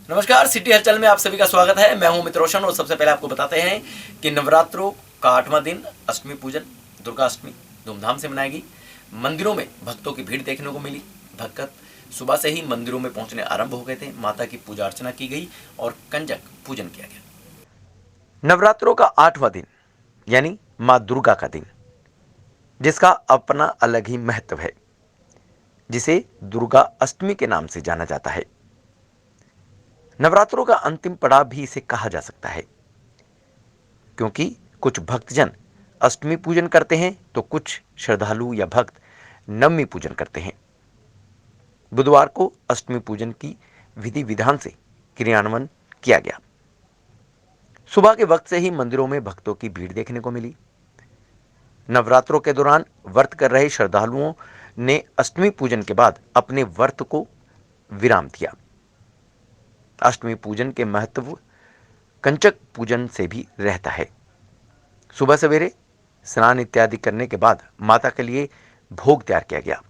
नमस्कार, सिटी हलचल में आप सभी का स्वागत है। मैं हूं मित्र रोशन और सबसे पहले आपको बताते हैं कि नवरात्रों का 8वां दिन अष्टमी पूजन दुर्गा अष्टमी धूमधाम से मनाएगी। मंदिरों में भक्तों की भीड़ देखने को मिली। भक्त सुबह से ही मंदिरों में पहुंचने आरंभ हो गए थे। माता की पूजा अर्चना की गई और कंजक पूजन किया गया। नवरात्रों का 8वां दिन यानी माँ दुर्गा का दिन, जिसका अपना अलग ही महत्व है, जिसे दुर्गा अष्टमी के नाम से जाना जाता है। नवरात्रों का अंतिम पड़ाव भी इसे कहा जा सकता है, क्योंकि कुछ भक्तजन अष्टमी पूजन करते हैं तो कुछ श्रद्धालु या भक्त नवमी पूजन करते हैं। बुधवार को अष्टमी पूजन की विधि विधान से क्रियान्वयन किया गया। सुबह के वक्त से ही मंदिरों में भक्तों की भीड़ देखने को मिली। नवरात्रों के दौरान व्रत कर रहे श्रद्धालुओं ने अष्टमी पूजन के बाद अपने व्रत को विराम दिया। अष्टमी पूजन के महत्व कंचक पूजन से भी रहता है। सुबह सवेरे स्नान इत्यादि करने के बाद माता के लिए भोग तैयार किया गया।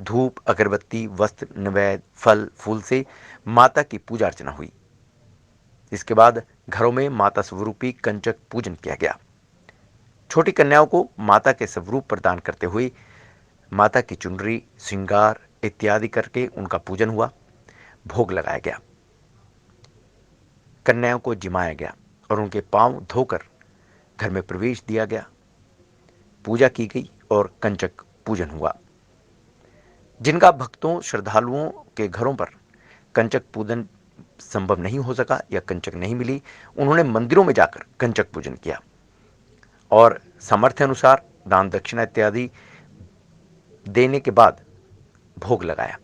धूप, अगरबत्ती, वस्त्र, नैवेद्य, फल फूल से माता की पूजा अर्चना हुई। इसके बाद घरों में माता स्वरूपी कंचक पूजन किया गया। छोटी कन्याओं को माता के स्वरूप प्रदान करते हुए माता की चुनरी, श्रृंगार इत्यादि करके उनका पूजन हुआ। भोग लगाया गया। कन्याओं को जिमाया गया और उनके पांव धोकर घर में प्रवेश दिया गया। पूजा की गई और कंचक पूजन हुआ। जिनका भक्तों श्रद्धालुओं के घरों पर कंचक पूजन संभव नहीं हो सका या कंचक नहीं मिली, उन्होंने मंदिरों में जाकर कंचक पूजन किया और सामर्थ्य अनुसार दान दक्षिणा इत्यादि देने के बाद भोग लगाया।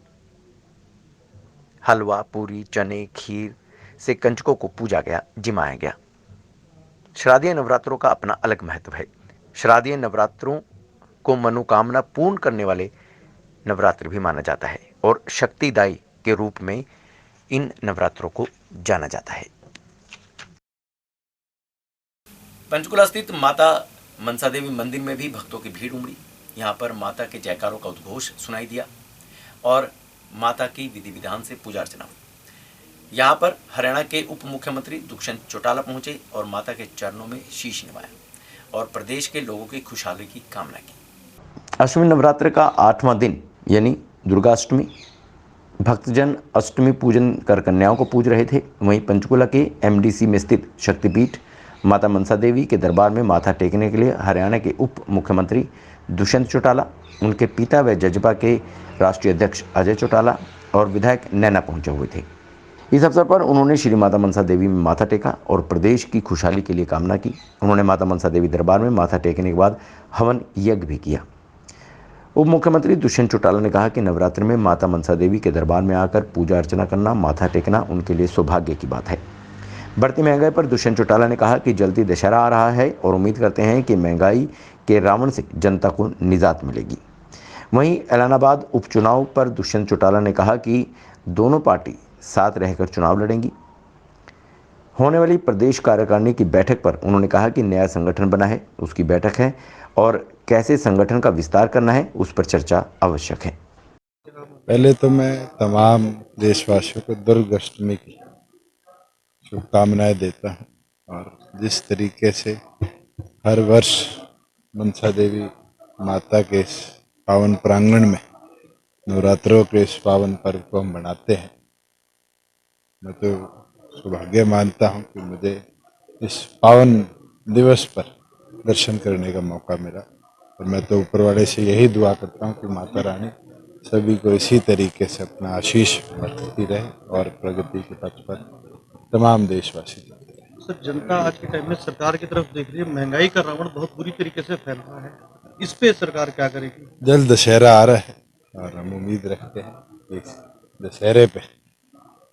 हलवा, पूरी, चने, खीर से कंचकों को पूजा गया, जिमाया गया। शारदीय नवरात्रों का अपना अलग महत्व है। शारदीय नवरात्रों को मनोकामना पूर्ण करने वाले नवरात्र भी माना जाता है और शक्तिदायी के रूप में इन नवरात्रों को जाना जाता है। पंचकुला स्थित माता मनसा देवी मंदिर में भी भक्तों की भीड़ उमड़ी। यहाँ पर माता के जयकारों का उद्घोष सुनाई दिया और माता की विधि विधान से पूजा अर्चना हुई। यहाँ पर हरियाणा के उप मुख्यमंत्री दुष्यंत चौटाला पहुंचे और माता के चरणों में शीश निभाया और प्रदेश के लोगों की खुशहाली की कामना की। अष्टमी नवरात्र का 8वां दिन यानी दुर्गा अष्टमी, भक्तजन अष्टमी पूजन कर कन्याओं को पूज रहे थे। वहीं पंचकुला के एमडीसी में स्थित शक्तिपीठ माता मनसा देवी के दरबार में माथा टेकने के लिए हरियाणा के उप मुख्यमंत्री दुष्यंत चौटाला, उनके पिता व जजपा के राष्ट्रीय अध्यक्ष अजय चौटाला और विधायक नैना पहुंचे हुए थे। इस अवसर पर उन्होंने श्री माता मनसा देवी में माथा टेका और प्रदेश की खुशहाली के लिए कामना की। उन्होंने माता मनसा देवी दरबार में माथा टेकने के बाद हवन यज्ञ भी किया। उप मुख्यमंत्री दुष्यंत चौटाला ने कहा कि नवरात्र में माता मनसा देवी के दरबार में आकर पूजा अर्चना करना, माथा टेकना उनके लिए सौभाग्य की बात है। बढ़ती महंगाई पर दुष्यंत चौटाला ने कहा कि जल्दी दशहरा आ रहा है और उम्मीद करते हैं कि महंगाई के रावण से जनता को निजात मिलेगी। वहीं ऐलानाबाद उपचुनाव पर दुष्यंत चौटाला ने कहा कि दोनों पार्टी साथ रहकर चुनाव लड़ेंगी। होने वाली प्रदेश कार्यकारिणी की बैठक पर उन्होंने कहा कि नया संगठन बना है, उसकी बैठक है और कैसे संगठन का विस्तार करना है उस पर चर्चा आवश्यक है। पहले तो मैं तमाम देशवासियों को दुर्गा अष्टमी की शुभकामनाएं देता हूं और जिस तरीके से हर वर्ष मनसा देवी माता के इस पावन प्रांगण में नवरात्रों के इस पावन पर्व को हम मनाते हैं, मैं तो सौभाग्य मानता हूं कि मुझे इस पावन दिवस पर दर्शन करने का मौका मिला और मैं तो ऊपर वाले से यही दुआ करता हूं कि माता रानी सभी को इसी तरीके से अपना आशीष बरतती रहे और प्रगति के पथ पर तमाम देशवासी चलते रहे। सर, जनता आज के टाइम में सरकार की तरफ देख रही है। महंगाई का रावण बहुत बुरी तरीके से फैल रहा है, इस पे सरकार क्या करेगी? जल्द दशहरा आ रहा है और हम उम्मीद रखते हैं कि इस दशहरे पे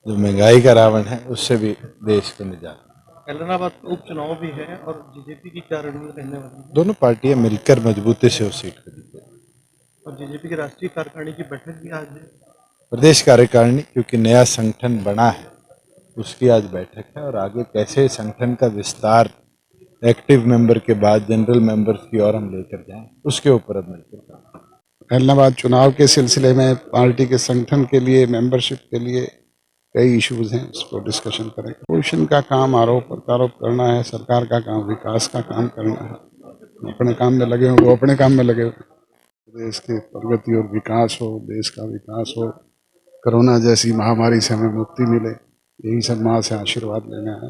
जो महंगाई का रावण है उससे भी देश को निजात। ऐलानाबाद का उपचुनाव भी है और बीजेपी की क्या रणनीति रहने वाली है? दोनों पार्टियां मिलकर मजबूती से उस सीट को जीतेंगी। और बीजेपी की राष्ट्रीय कार्यकारिणी की बैठक भी आज है। प्रदेश कार्यकारिणी क्योंकि नया संगठन बना है उसकी आज बैठक है और आगे कैसे संगठन का विस्तार एक्टिव मेंबर के बाद जनरल मेंबर्स की ओर हम लेकर जाएं उसके ऊपर अब मिलकर काम। ऐलनाबाद चुनाव के सिलसिले में पार्टी के संगठन के लिए, मेंबरशिप के लिए कई इश्यूज हैं, उसको डिस्कशन करेंगे। पोषण का काम आरोप प्रत्यारोप करना है, सरकार का काम विकास का काम करना है। अपने काम में लगे हों, वो अपने काम में लगे हों। देश की प्रगति और विकास हो, देश का विकास हो, कोरोना जैसी महामारी से हमें मुक्ति मिले, यही सब माँ से आशीर्वाद लेना है।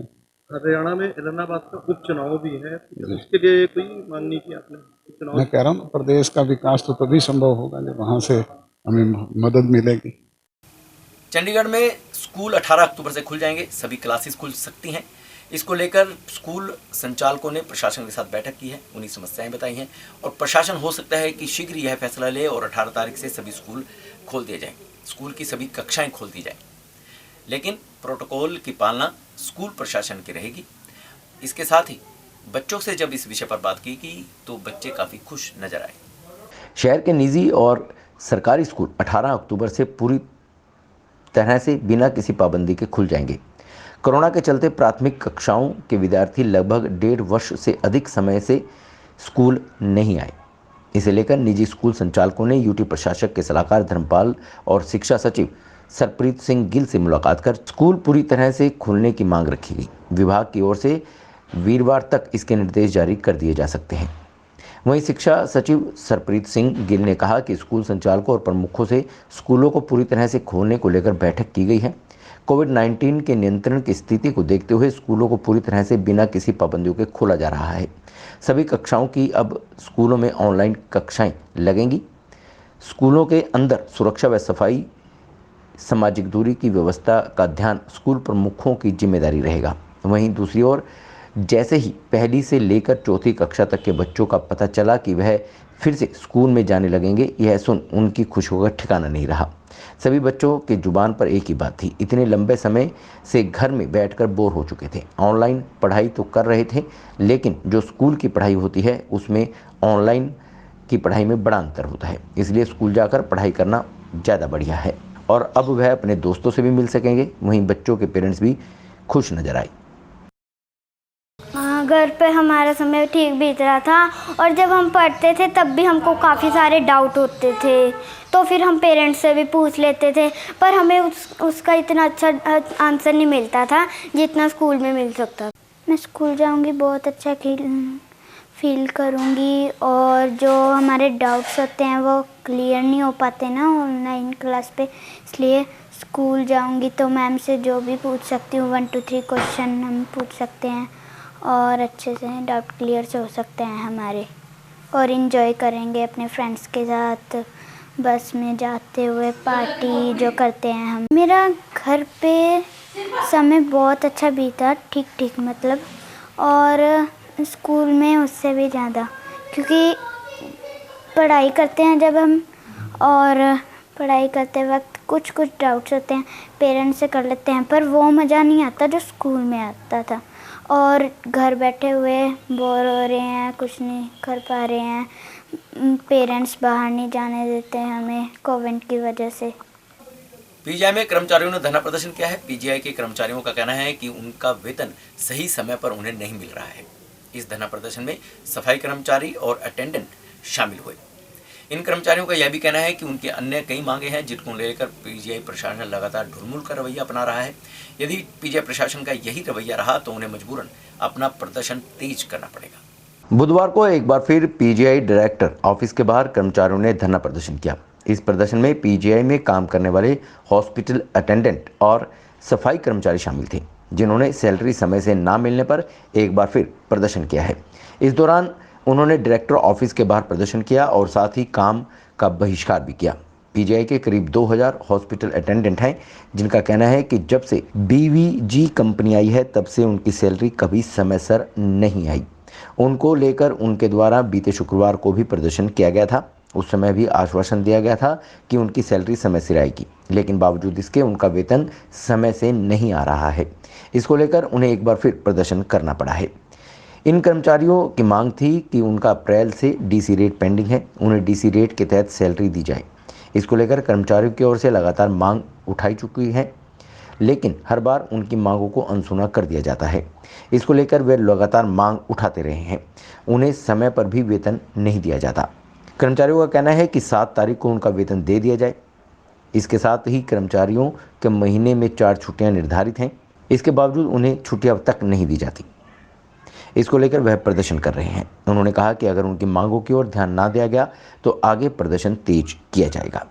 हरियाणा में इलाहाबाद का उपचुनाव भी है, तो इसके लिए कोई मांग नहीं की आपने? मैं कह रहा हूँ प्रदेश का विकास तो तभी संभव होगा जब वहाँ से हमें मदद मिलेगी। चंडीगढ़ में स्कूल 18 अक्टूबर से खुल जाएंगे, सभी क्लासेस खुल सकती हैं। इसको लेकर स्कूल संचालकों ने प्रशासन के साथ बैठक की है, उन्हीं समस्याएं बताई हैं और प्रशासन हो सकता है कि शीघ्र यह फैसला ले और 18 तारीख से सभी स्कूल खोल दिए जाएं, स्कूल की सभी कक्षाएं खोल दी जाएं। लेकिन प्रोटोकॉल की पालना स्कूल प्रशासन की रहेगी। इसके साथ ही बच्चों से जब इस विषय पर बात की गई तो बच्चे काफ़ी खुश नजर आए। शहर के निजी और सरकारी स्कूल 18 अक्टूबर से पूरी तरह से बिना किसी पाबंदी के खुल जाएंगे। कोरोना के चलते प्राथमिक कक्षाओं के विद्यार्थी लगभग 1.5 वर्ष से अधिक समय से स्कूल नहीं आए। इसे लेकर निजी स्कूल संचालकों ने यूटी प्रशासक के सलाहकार धर्मपाल और शिक्षा सचिव सरप्रीत सिंह गिल से मुलाकात कर स्कूल पूरी तरह से खुलने की मांग रखी गई। विभाग की ओर से वीरवार तक इसके निर्देश जारी कर दिए जा सकते हैं। वहीं शिक्षा सचिव सरप्रीत सिंह गिल ने कहा कि स्कूल संचालकों और प्रमुखों से स्कूलों को पूरी तरह से खोलने को लेकर बैठक की गई है। कोविड-19 के नियंत्रण की स्थिति को देखते हुए स्कूलों को पूरी तरह से बिना किसी पाबंदियों के खोला जा रहा है। सभी कक्षाओं की अब स्कूलों में ऑनलाइन कक्षाएं लगेंगी। स्कूलों के अंदर सुरक्षा व सफाई, सामाजिक दूरी की व्यवस्था का ध्यान स्कूल प्रमुखों की जिम्मेदारी रहेगा। वहीं दूसरी ओर जैसे ही पहली से लेकर चौथी कक्षा तक के बच्चों का पता चला कि वह फिर से स्कूल में जाने लगेंगे, यह सुन उनकी खुशियों का ठिकाना नहीं रहा। सभी बच्चों के जुबान पर एक ही बात थी, इतने लंबे समय से घर में बैठकर बोर हो चुके थे। ऑनलाइन पढ़ाई तो कर रहे थे, लेकिन जो स्कूल की पढ़ाई होती है उसमें ऑनलाइन की पढ़ाई में बड़ा अंतर होता है, इसलिए स्कूल जाकर पढ़ाई करना ज़्यादा बढ़िया है और अब वह अपने दोस्तों से भी मिल सकेंगे। वहीं बच्चों के पेरेंट्स भी खुश नजर आए। घर पे हमारा समय ठीक बीत रहा था और जब हम पढ़ते थे तब भी हमको काफ़ी सारे डाउट होते थे, तो फिर हम पेरेंट्स से भी पूछ लेते थे, पर हमें उसका इतना अच्छा आंसर नहीं मिलता था जितना स्कूल में मिल सकता। मैं स्कूल जाऊंगी, बहुत अच्छा फील करूंगी और जो हमारे डाउट्स होते हैं वो क्लियर नहीं हो पाते ना ऑनलाइन क्लास पे, इसलिए स्कूल जाऊंगी तो मैम से जो भी पूछ सकती हूँ 1 2 3 क्वेश्चन हम पूछ सकते हैं और अच्छे से डाउट क्लियर से हो सकते हैं हमारे, और इन्जॉय करेंगे अपने फ्रेंड्स के साथ बस में जाते हुए, पार्टी जो करते हैं हम। मेरा घर पे समय बहुत अच्छा बीता, ठीक मतलब, और स्कूल में उससे भी ज़्यादा, क्योंकि पढ़ाई करते हैं जब हम और पढ़ाई करते वक्त कुछ डाउट्स होते हैं पेरेंट्स से कर लेते हैं, पर वो मज़ा नहीं आता जो स्कूल में आता था। और घर बैठे हुए बोर हो रहे हैं, कुछ नहीं कर पा रहे हैं, पेरेंट्स बाहर नहीं जाने देते हैं हमें कोविड की वजह से। पीजीआई में कर्मचारियों ने धरना प्रदर्शन किया है। पीजीआई के कर्मचारियों का कहना है कि उनका वेतन सही समय पर उन्हें नहीं मिल रहा है। इस धरना प्रदर्शन में सफाई कर्मचारी और अटेंडेंट शामिल हुए। इन कर्मचारियों का यह भी कहना है कि उनके अन्य कई मांगे हैं जिनको लेकर पीजीआई प्रशासन लगातार ढुलमुल का रवैया अपना रहा है। यदि पीजीआई प्रशासन का यही रवैया रहा तो उन्हें मजबूरन अपना प्रदर्शन तेज करना पड़ेगा। बुधवार को एक बार फिर पीजीआई डायरेक्टर ऑफिस के बाहर कर्मचारियों ने धरना प्रदर्शन किया। इस प्रदर्शन में पीजीआई में काम करने वाले हॉस्पिटल अटेंडेंट और सफाई कर्मचारी शामिल थे, जिन्होंने सैलरी समय से ना मिलने पर एक बार फिर प्रदर्शन किया है। इस दौरान उन्होंने डायरेक्टर ऑफिस के बाहर प्रदर्शन किया और साथ ही काम का बहिष्कार भी किया। पीजीआई के करीब 2000 हॉस्पिटल अटेंडेंट हैं, जिनका कहना है कि जब से बीवीजी कंपनी आई है तब से उनकी सैलरी कभी समय पर नहीं आई। उनको लेकर उनके द्वारा बीते शुक्रवार को भी प्रदर्शन किया गया था। उस समय भी आश्वासन दिया गया था कि उनकी सैलरी समय से आएगी, लेकिन बावजूद इसके उनका वेतन समय से नहीं आ रहा है। इसको लेकर उन्हें एक बार फिर प्रदर्शन करना पड़ा है। इन कर्मचारियों की मांग थी कि उनका अप्रैल से डीसी रेट पेंडिंग है, उन्हें डीसी रेट के तहत सैलरी दी जाए। इसको लेकर कर्मचारियों की ओर से लगातार मांग उठाई चुकी है, लेकिन हर बार उनकी मांगों को अनसुना कर दिया जाता है। इसको लेकर वे लगातार मांग उठाते रहे हैं। उन्हें समय पर भी वेतन नहीं दिया जाता। कर्मचारियों का कहना है कि 7 तारीख को उनका वेतन दे दिया जाए। इसके साथ ही कर्मचारियों के महीने में 4 छुट्टियां निर्धारित हैं। इसके बावजूद उन्हें छुट्टियां अब तक नहीं दी जाती। इसको लेकर वह प्रदर्शन कर रहे हैं। उन्होंने कहा कि अगर उनकी मांगों की ओर ध्यान ना दिया गया तो आगे प्रदर्शन तेज किया जाएगा।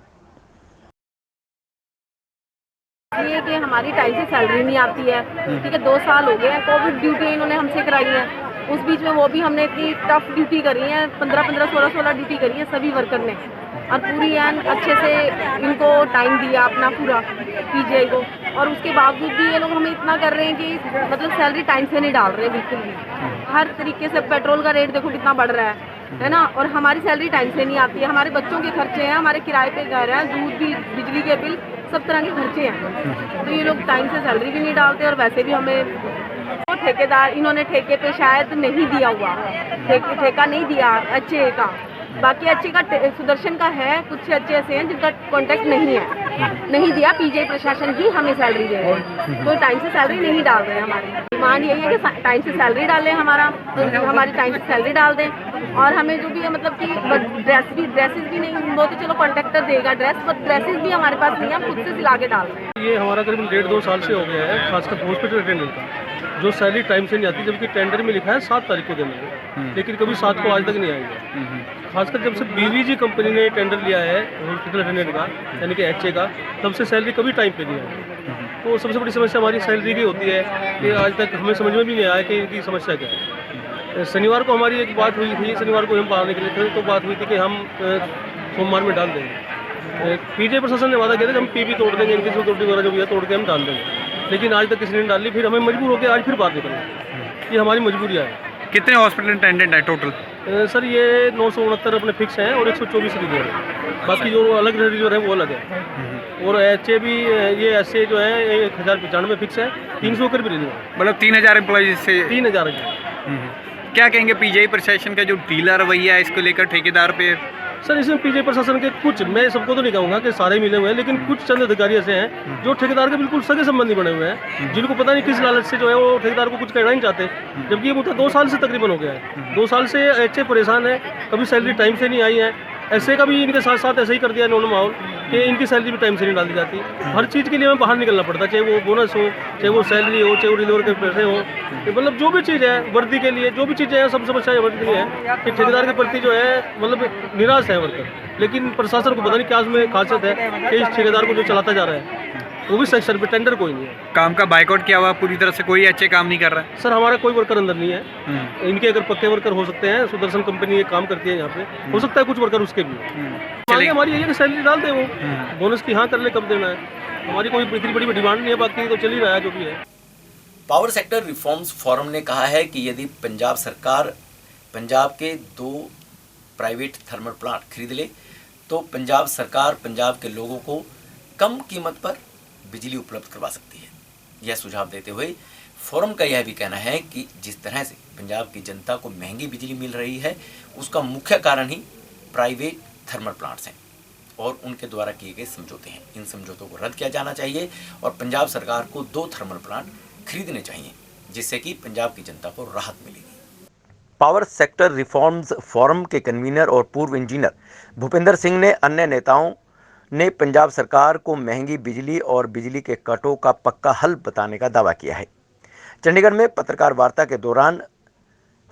ये कि हमारी टाइम से सैलरी नहीं आती है, ठीक है। 2 साल हो गए हैं, कोविड ड्यूटी इन्होंने हमसे कराई है। उस बीच में वो भी हमने इतनी टफ ड्यूटी करी है, 15-15, 16-16 ड्यूटी करी है सभी वर्कर ने, और पूरी एन अच्छे से इनको टाइम दिया अपना पूरा पीजीआई को। और उसके बावजूद भी ये लोग हमें इतना कर रहे हैं कि मतलब सैलरी टाइम से नहीं डाल रहे बिल्कुल भी। हर तरीके से पेट्रोल का रेट देखो कितना बढ़ रहा है ना, और हमारी सैलरी टाइम से नहीं आती है। हमारे बच्चों के खर्चे हैं, हमारे किराए पे घर हैं, दूध बिल, बिजली के बिल, सब तरह के खर्चे हैं। तो ये लोग टाइम से सैलरी भी नहीं डालते, और वैसे भी हमें वो ठेकेदार इन्होंने ठेके पे शायद नहीं दिया हुआ, ठेका नहीं दिया अच्छे का। बाकी अच्छे का सुदर्शन का है, कुछ अच्छे ऐसे हैं जिनका कॉन्टेक्ट नहीं दिया। पीजीआई प्रशासन ही हमें सैलरी दे रहे हैं, तो टाइम से सैलरी नहीं डाल रहे हैं। हमारी डिमांड यही है कि टाइम से सैलरी डालें, हमारी टाइम से सैलरी डाल दें, और हमें जो भी है मतलब कि ड्रेसेस भी नहीं, वो तो चलो कॉन्ट्रैक्टर देगा ड्रेस, पर ड्रेसेस भी हमारे पास नहीं है, हम खुद से सिला के डाल रहे हैं। ये हमारा करीबन 1.5-2 साल से हो गया है, खासकर हॉस्पिटल अटेंडेंट का, जो सैलरी टाइम से नहीं आती, जबकि टेंडर में लिखा है 7 तारीख को देना, लेकिन कभी 7 को आज तक नहीं आएंगे। खासकर जब से बीवीजी कंपनी ने टेंडर लिया है हॉस्पिटल अटेंडेंट का, यानी कि एचए का, तब से सैलरी कभी टाइम पे नहीं आई। तो सबसे बड़ी समस्या हमारी सैलरी की होती है कि आज तक हमें समझ में भी नहीं आया कि इनकी समस्या क्या है। शनिवार को हमारी एक बात हुई थी, शनिवार को हम बाहर निकले थे, तो बात हुई थी कि हम सोमवार में डाल देंगे। पीजीआई प्रशासन ने वादा किया था कि हम पीबी तोड़ देंगे, इनकी सिक्योरिटी वगैरह जो भी है तोड़ के हम डाल देंगे, लेकिन आज तक किसी ने डाल ली। फिर हमें मजबूर होकर आज फिर बाहर निकलना, ये हमारी मजबूरियाँ है। कितने हॉस्पिटल अटेंडेंट है टोटल? सर ये 969 अपने फिक्स हैं और 124 रिजर्व है, बाकी जो अलग रिजर्व है वो अलग है। और एचए भी, ये एचए जो है 1095 फिक्स है, 300 कर भी रिजर्व है, मतलब 3000 एम्प्लॉय से 3000 क्या कहेंगे पीजीआई प्रशासन का जो ढीला रवैया है इसको लेकर ठेकेदार पे? सर इसमें पीजीआई प्रशासन के कुछ, मैं सबको तो नहीं कहूँगा कि सारे मिले हुए हैं, लेकिन कुछ चंद अधिकारी ऐसे हैं जो ठेकेदार के बिल्कुल सगे संबंधी बने हुए हैं, जिनको पता नहीं किस लालच से जो है वो ठेकेदार को कुछ कहना नहीं चाहते। जबकि ये मुद्दा 2 साल से तकरीबन हो गया है, 2 साल से एचए परेशान है, कभी सैलरी टाइम से नहीं आई है। ऐसे का भी इनके साथ साथ ऐसे ही कर दिया इन्होंने माहौल कि इनकी सैलरी भी टाइम से नहीं डाल दी जाती। हर चीज़ के लिए हमें बाहर निकलना पड़ता है, चाहे वो बोनस हो, चाहे वो सैलरी हो, चाहे वो रिलीवर के पैसे हो, मतलब जो भी चीज़ है वर्दी के लिए, जो भी चीज़ें हैं, सब समस्याएं वर्दी के लिए है कि ठेकेदार के प्रति जो है मतलब निराश है वर्कर। लेकिन प्रशासन को पता नहीं क्या उसमें खासियत है कि इस ठेकेदार को जो चलाता जा रहा है वो भी सर पे टेंडर कोई नहीं है। काम का बाइकआउट किया हुआ पूरी तरह से, कोई अच्छे काम नहीं कर रहा है? सर हमारा कोई वर्कर अंदर नहीं है, इनके अगर पक्के वर्कर हो सकते हैं, सुदर्शन कंपनी ये काम करती है यहाँ पे, हो सकता है कुछ वर्कर उसके भी। हमारी यही है कि सैलरी डाल दे, वो बोनस की हाँ कर ले, कब देना है, हमारी कोई इतनी बड़ी डिमांड नहीं है, बाकी तो चल ही रहा है जो भी है। पावर सेक्टर रिफॉर्म्स फोरम ने कहा है कि यदि पंजाब सरकार पंजाब के 2 प्राइवेट थर्मल प्लांट खरीद ले तो पंजाब सरकार पंजाब के लोगों को कम कीमत पर बिजली उपलब्ध करवा सकती है। यह सुझाव देते हुए फोरम का यह भी कहना है कि जिस तरह से पंजाब की जनता को महंगी बिजली मिल रही है उसका मुख्य कारण ही प्राइवेट थर्मल प्लांट्स हैं और उनके द्वारा किए गए समझौते हैं। इन समझौतों को रद्द किया जाना चाहिए और पंजाब सरकार को 2 थर्मल प्लांट खरीदने चाहिए, जिससे कि पंजाब की जनता को राहत मिलेगी। पावर सेक्टर रिफॉर्म्स फोरम के कन्वीनर और पूर्व इंजीनियर भूपेंद्र सिंह ने अन्य नेताओं ने पंजाब सरकार को महंगी बिजली और बिजली के कटों का पक्का हल बताने का दावा किया है। चंडीगढ़ में पत्रकार वार्ता के दौरान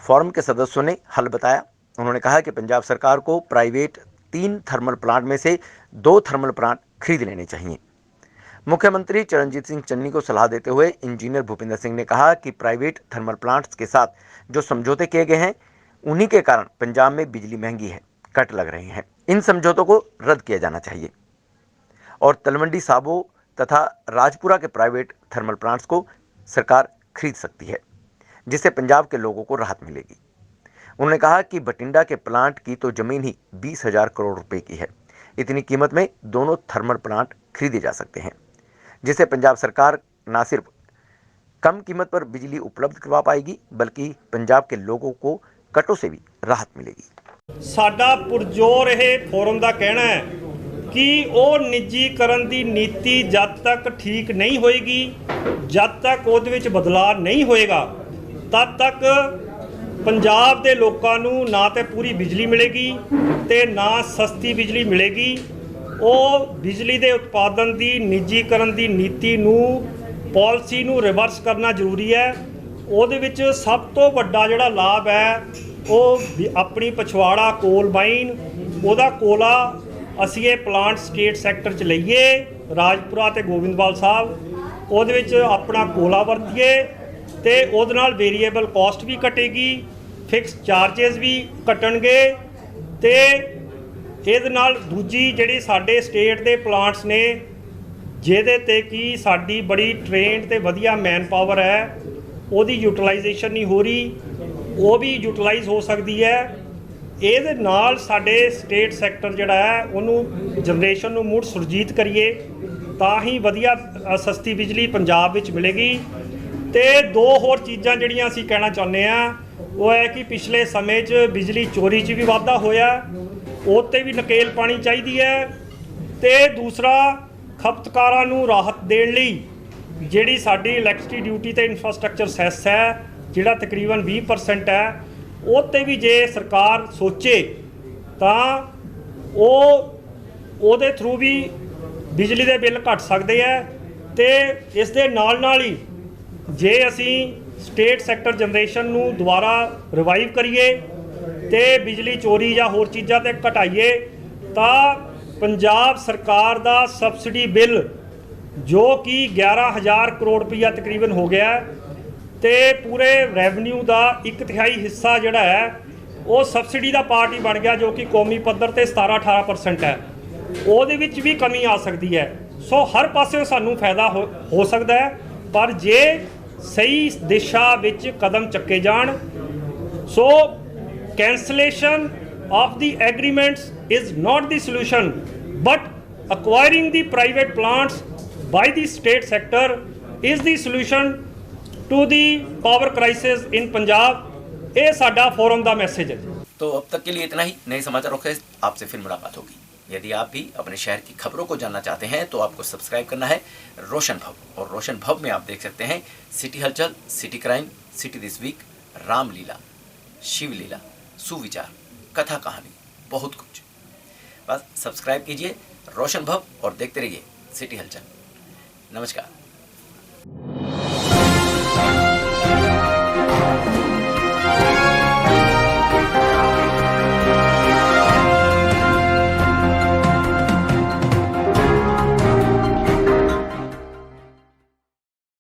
फोरम के सदस्यों ने हल बताया। उन्होंने कहा कि पंजाब सरकार को प्राइवेट 3 थर्मल प्लांट में से 2 थर्मल प्लांट खरीद लेने चाहिए। मुख्यमंत्री चरणजीत सिंह चन्नी को सलाह देते हुए इंजीनियर भूपेंद्र सिंह ने कहा कि प्राइवेट थर्मल प्लांट्स के साथ जो समझौते किए गए हैं उन्हीं के कारण पंजाब में बिजली महंगी है, कट लग रहे हैं। इन समझौतों को रद्द किया जाना चाहिए और तलवंडी साबो तथा राजपुरा के प्राइवेट थर्मल प्लांट्स को सरकार खरीद सकती है, जिससे पंजाब के लोगों को राहत मिलेगी। उन्होंने कहा कि बठिंडा के प्लांट की तो जमीन ही 20,000 करोड़ रुपए की है। इतनी कीमत में दोनों थर्मल प्लांट खरीदे जा सकते हैं, जिससे पंजाब सरकार न सिर्फ कम कीमत पर बिजली उपलब्ध करवा पाएगी बल्कि पंजाब के लोगों को कटों से भी राहत मिलेगी। साडा पुरजोर यह फोरम का कहना है कि वो निजीकरण की नीति जब तक ठीक नहीं होएगी, जब तक उहदे विच बदलाव नहीं होएगा, तब तक पंजाब के लोगों नूं ना तो पूरी बिजली मिलेगी ते ना सस्ती बिजली मिलेगी। ਉਹ ਬਿਜਲੀ ਦੇ ਉਤਪਾਦਨ ਦੀ ਨਿੱਜੀਕਰਨ ਦੀ ਨੀਤੀ ਨੂੰ ਪਾਲਿਸੀ ਨੂੰ ਰਿਵਰਸ ਕਰਨਾ ਜ਼ਰੂਰੀ ਹੈ। ਉਹਦੇ ਵਿੱਚ ਸਭ ਤੋਂ ਵੱਡਾ ਜਿਹੜਾ ਲਾਭ ਹੈ ਉਹ ਆਪਣੀ ਪਛਵਾੜਾ ਕੋਲ ਮਾਈਨ, ਉਹਦਾ ਕੋਲਾ ਅਸੀਂ ਇਹ ਪਲਾਂਟ ਸਟੇਟ ਸੈਕਟਰ 'ਚ ਲਈਏ, ਰਾਜਪੁਰਾ ਤੇ ਗੋਬਿੰਦਵਾਲ ਸਾਹਿਬ, ਉਹਦੇ ਵਿੱਚ ਆਪਣਾ ਕੋਲਾ ਵਰਤੀਏ ਤੇ ਉਹਦੇ ਨਾਲ ਵੇਰੀਏਬਲ ਕਾਸਟ ਵੀ ਘਟੇਗੀ, ਫਿਕਸ ਚਾਰजेस ਵੀ ਘਟਣਗੇ ਤੇ ਇਹਦੇ ਨਾਲ ਦੂਜੀ ਜਿਹੜੀ ਸਾਡੇ ਸਟੇਟ ਦੇ ਪਲਾਂਟਸ ਨੇ ਜਿਹਦੇ ਤੇ ਕਿ ਸਾਡੀ ਬੜੀ ਟ੍ਰੇਨਡ ਤੇ ਵਧੀਆ ਮੈਨ ਪਾਵਰ ਹੈ, ਉਹਦੀ ਯੂਟਿਲਾਈਜੇਸ਼ਨ ਨਹੀਂ ਹੋ ਰਹੀ, ਉਹ ਵੀ ਯੂਟਿਲਾਈਜ਼ ਹੋ ਸਕਦੀ ਹੈ। ਇਹਦੇ ਨਾਲ ਸਾਡੇ ਸਟੇਟ ਸੈਕਟਰ ਜਿਹੜਾ ਹੈ ਉਹਨੂੰ ਜਨਰੇਸ਼ਨ ਨੂੰ ਮੁੜ ਸੁਰਜੀਤ ਕਰੀਏ ਤਾਂ ਹੀ ਵਧੀਆ ਸਸਤੀ ਬਿਜਲੀ ਪੰਜਾਬ ਵਿੱਚ ਮਿਲੇਗੀ। ਤੇ ਦੋ ਹੋਰ ਚੀਜ਼ਾਂ ਜਿਹੜੀਆਂ ਅਸੀਂ ਕਹਿਣਾ ਚਾਹੁੰਦੇ ਹਾਂ ਉਹ ਹੈ ਕਿ ਪਿਛਲੇ ਸਮੇਂ 'ਚ ਬਿਜਲੀ ਚੋਰੀ 'ਚ ਵੀ ਵਾਧਾ ਹੋਇਆ, ਉਹ 'ਤੇ ਵੀ ਨਕੇਲ ਪਾਣੀ ਚਾਹੀਦੀ ਹੈ। ਤੇ ਦੂਸਰਾ ਖਪਤਕਾਰਾਂ ਨੂੰ ਰਾਹਤ ਦੇਣ ਲਈ ਜਿਹੜੀ ਸਾਡੀ ਇਲੈਕਟ੍ਰਿਸਿਟੀ ਡਿਊਟੀ ਤੇ ਇਨਫਰਾਸਟ੍ਰਕਚਰ ਸੈਸ ਹੈ ਜਿਹੜਾ ਤਕਰੀਬਨ 20% ਹੈ, ਉਹ 'ਤੇ ਵੀ ਜੇ ਸਰਕਾਰ ਸੋਚੇ ਤਾਂ ਉਹਦੇ ਥਰੂ ਵੀ ਬਿਜਲੀ ਦੇ ਬਿੱਲ ਘਟ ਸਕਦੇ ਹੈ। ਤੇ ਇਸ ਦੇ ਨਾਲ ਹੀ ਜੇ ਅਸੀਂ ਸਟੇਟ ਸੈਕਟਰ ਜਨਰੇਸ਼ਨ ਨੂੰ ਦੁਬਾਰਾ ਰਿਵਾਈਵ ਕਰੀਏ ਤੇ ਬਿਜਲੀ ਚੋਰੀ ਜਾਂ ਹੋਰ ਚੀਜ਼ਾਂ ਤੇ ਘਟਾਈਏ ਤਾਂ ਪੰਜਾਬ ਸਰਕਾਰ ਦਾ ਸਬਸਿਡੀ ਬਿੱਲ ਜੋ ਕਿ 11,000 ਕਰੋੜ ਰੁਪਈਆ ਤਕਰੀਬਨ ਹੋ ਗਿਆ ਤੇ ਪੂਰੇ ਰੈਵਨਿਊ ਦਾ 1/3 ਹਿੱਸਾ ਜਿਹੜਾ ਹੈ ਉਹ ਸਬਸਿਡੀ ਦਾ ਪਾਰਟ ਹੀ ਬਣ ਗਿਆ, ਜੋ ਕਿ ਕੌਮੀ ਪੱਧਰ ਤੇ 17-18% ਹੈ, ਉਹਦੇ ਵਿੱਚ ਵੀ ਕਮੀ ਆ ਸਕਦੀ ਹੈ। ਸੋ ਹਰ ਪਾਸੇ ਸਾਨੂੰ ਫਾਇਦਾ ਹੋ ਸਕਦਾ ਹੈ, ਪਰ ਜੇ ਸਹੀ ਦਿਸ਼ਾ ਵਿੱਚ ਕਦਮ ਚੱਕੇ ਜਾਣ। ਸੋ cancellation of the agreements is not the solution, but acquiring the private plants by the state sector is the solution to the power crisis in Punjab। ये साडा फोरम का मैसेज है। तो अब तक के लिए इतना ही। नए समाचारों के आपसे फिर मुलाकात होगी। यदि आप भी अपने शहर की खबरों को जानना चाहते हैं तो आपको सब्सक्राइब करना है रोशन भव, और रोशन भव में आप देख सकते हैं सिटी हलचल, city crime, city this week, Ramlila, Shivlila, सुविचार, कथा कहानी, बहुत कुछ। बस सब्सक्राइब कीजिए रोशन भव और देखते रहिए सिटी हलचल। नमस्कार।